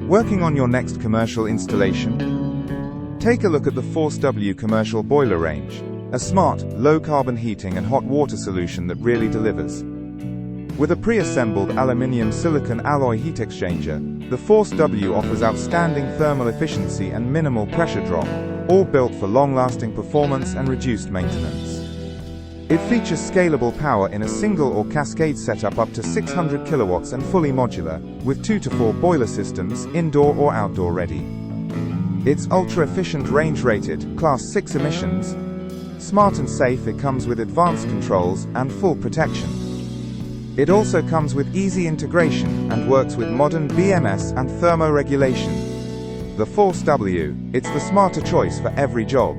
Working on your next commercial installation? Take a look at the Force W commercial boiler range, a smart, low-carbon heating and hot water solution that really delivers. With a pre-assembled aluminium-silicon alloy heat exchanger, the Force W offers outstanding thermal efficiency and minimal pressure drop, all built for long-lasting performance and reduced maintenance. It features scalable power in a single or cascade setup up to 600 kilowatts and fully modular, with 2 to 4 boiler systems, indoor or outdoor ready. It's ultra-efficient range-rated, Class 6 emissions. Smart and safe, it comes with advanced controls and full protection. It also comes with easy integration and works with modern BMS and thermoregulation. The Force W, it's the smarter choice for every job.